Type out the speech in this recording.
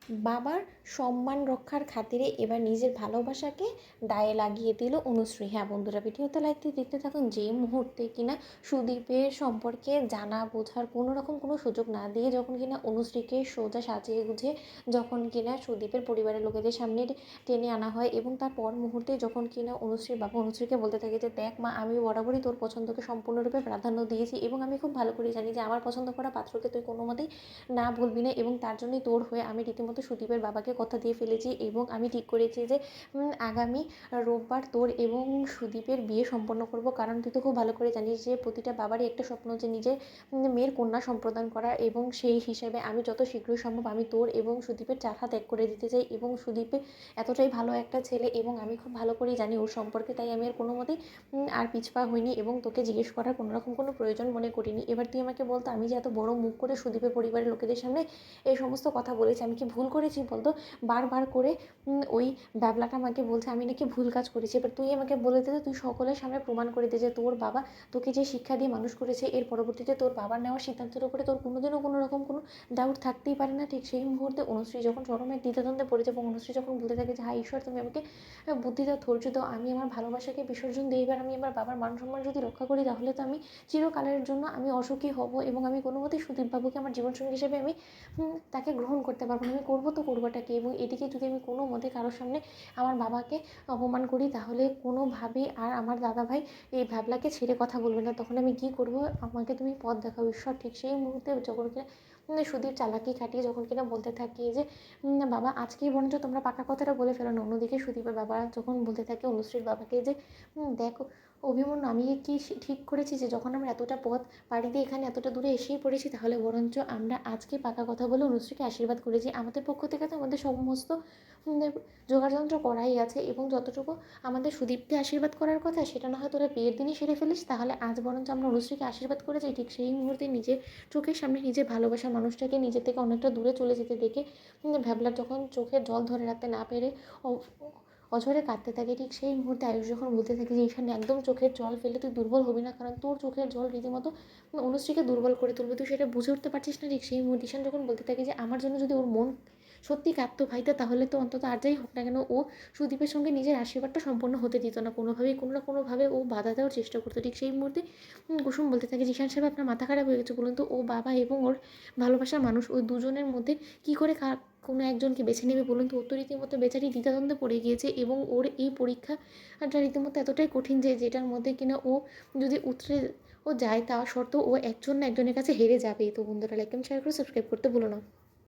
বাবার সম্মান রক্ষার খাতিরে এবার নিজের ভালোবাসাকে দায়ে লাগিয়ে দিল অনুশ্রী। হ্যাঁ বন্ধুরা, ভিডিওতে লাইক দিয়ে দেখতে থাকুন। যে মুহূর্তে কিনা সুদীপের সম্পর্কে জানা বোঝার কোনো রকম কোনো সুযোগ না দিয়ে যখন কিনা অনুশ্রীকে সোজা সাজিয়ে গুছিয়ে যখন কিনা সুদীপের পরিবারের লোকেদের সামনে টেনে আনা হয়, এবং তার পর মুহূর্তে যখন কিনা অনুশ্রীর বাবা অনুশ্রীকে বলতে থাকে যে দেখ মা, আমি বরাবরই তোর পছন্দকে সম্পূর্ণরূপে প্রাধান্য দিয়েছি, এবং আমি খুব ভালো করে জানি যে আমার পছন্দ করা পাত্রকে তুই কোনো মতেই না বলবি না, এবং তার জন্যই তোর হয়ে আমি রীতিমতো সুদীপের বাবাকে কথা দিয়ে ফেলেছি, এবং আমি ঠিক করেছি যে আগামী রোববার তোর এবং সুদীপের বিয়ে সম্পন্ন করব। কারণ তুই তো খুব ভালো করে জানিস যে প্রতিটা বাবারই একটা স্বপ্ন যে নিজের মেয়ের কন্যা সম্প্রদান করা, এবং সেই হিসেবে আমি যত শীঘ্রই সম্ভব আমি তোর এবং সুদীপের চাকা ত্যাগ করে দিতে চাই। এবং সুদীপে এতটাই ভালো একটা ছেলে, এবং আমি খুব ভালো করেই জানি ওর সম্পর্কে, তাই আমি আর কোনো মতেই আর পিছপা হইনি, এবং তোকে জিজ্ঞেস করার কোনো রকম কোনো প্রয়োজন মনে করিনি। এবার তুই আমাকে বলতো, আমি যে এত বড় মুখ করে সুদীপের পরিবারের লোকেদের সামনে এই সমস্ত কথা বলেছি, আমি কি ভুল করেছি বলতো? বারবার করে ওই ব্যাবলাটা আমাকে বলছে আমি নাকি ভুল কাজ করেছি। এবার তুই আমাকে বলে দে, তুই সকলের সামনে প্রমাণ করে দে যে তোর বাবা তোকে যে শিক্ষা দিয়ে মানুষ করেছে, এর পরবর্তীতে তোর বাবার নেওয়ার সিদ্ধান্তের উপরে তোর কোনোদিনও কোনো রকম কোনো ডাউট থাকতেই পারে না। ঠিক সেই মুহূর্তে অনুশ্রী যখন চরম এক দ্বিধাদ্বন্দ্বে পড়েছে, এবং অনুশ্রী যখন বলতে থাকে যে হায় ঈশ্বর, তুমি আমাকে বুদ্ধি দাও, ধৈর্য দাও, আমি আমার ভালোবাসাকে বিসর্জন দিই, এবার আমি আমার বাবার মান সম্মান যদি রক্ষা করি তাহলে তো আমি চিরকালের জন্য আমি অসুখী হব, এবং আমি কোনো মতেই সুদীপবাবুকে আমার জীবনসঙ্গী হিসেবে আমি তাকে গ্রহণ করতে পারবো না। আমি করবো তো করবোটা কি? এবং এদিকে যদি আমি কোনো মতে কারোর সামনে আমার বাবাকে অপমান করি তাহলে কোনোভাবেই আর আমার দাদাভাই এই ভ্যাবলাকে ছেড়ে কথা বলবে না। তখন আমি কী করবো? আমাকে তুমি পথ দেখাও ঈশ্বর। ঠিক সেই মুহূর্তে যখন কিনা সুদীপ চালাকি খাটিয়ে যখন কিনা বলতে থাকি যে বাবা আজকেই বরঞ্চ তোমরা পাকা কথাটা বলে ফেলো না। অন্যদিকে সুদীপের বাবা যখন বলতে থাকে অনুশ্রীর বাবাকে যে দেখো অভিমন্যু, আমি কি ঠিক করেছি যে যখন আমরা এতটা পথ পাড়ি দিয়ে এখানে এতটা দূরে এসেই পড়েছি, তাহলে বরঞ্চ আমরা আজকে পাকা কথা বলে অনুশ্রীকে আশীর্বাদ করেছি। আমাদের পক্ষ থেকে তো আমাদের সমস্ত জোগাড়যন্ত্র করাই আছে, এবং যতটুকু আমাদের সুদীপকে আশীর্বাদ করার কথা সেটা না হয় তোরা বিয়ের দিনই সেরে ফেলিস, তাহলে আজ বরঞ্চ আমরা অনুশ্রীকে আশীর্বাদ করে যাই। ঠিক সেই মুহূর্তে নিজের চোখের সামনে নিজের ভালোবাসার মানুষটাকে নিজের থেকে অনেকটা দূরে চলে যেতে দেখে ভ্যাবলার যখন চোখের জল ধরে রাখতে না পেরে অঝরে কাঁদতে থাকে, ঠিক সেই মুহূর্তে আয়ুষ যখন বলতে থাকে যে এখানে একদম চোখের জল ফেলে তুই দুর্বল হবি না, কারণ তোর চোখের জল রীতিমতো অনুশ্রীকে দুর্বল করে তুলবে, তুই সেটা বুঝে উঠতে পারছিস না। ঠিক সেই মুহূর্তে ঈশান যখন বলতে থাকে যে আমার জন্য যদি ওর মন সত্যি কাঁদতো ভাইটা, তাহলে তো অন্তত আর যাই হোক না কেন ও সুদীপের সঙ্গে নিজের আশীর্বাদটা সম্পন্ন হতে দিত না, কোনোভাবেই কোনো না কোনোভাবে ও বাধা দেওয়ার চেষ্টা করতো। ঠিক সেই মুহূর্তে কুসুম বলতে থাকে যে ঈশান সাহেব, আপনার মাথা খারাপ হয়ে গেছে বলুন তো? ও বাবা এবং ওর ভালোবাসার মানুষ, ওই দুজনের মধ্যে কী করে কোনো একজনকে বেছে নেবে বলুন তো? ও তো রীতিমতো বেচারি দ্বিধাদ্বন্দ্বে পড়ে গিয়েছে, এবং ওর এই পরীক্ষাটা রীতিমতো এতটাই কঠিন যে যেটার মধ্যে কিনা ও যদি উতরে যায় তা সত্ত্বেও ও একজন না একজনের কাছে হেরে যাবেই। তো বন্ধুরা, লাইক এবং শেয়ার করে সাবস্ক্রাইব করতে ভুলো না।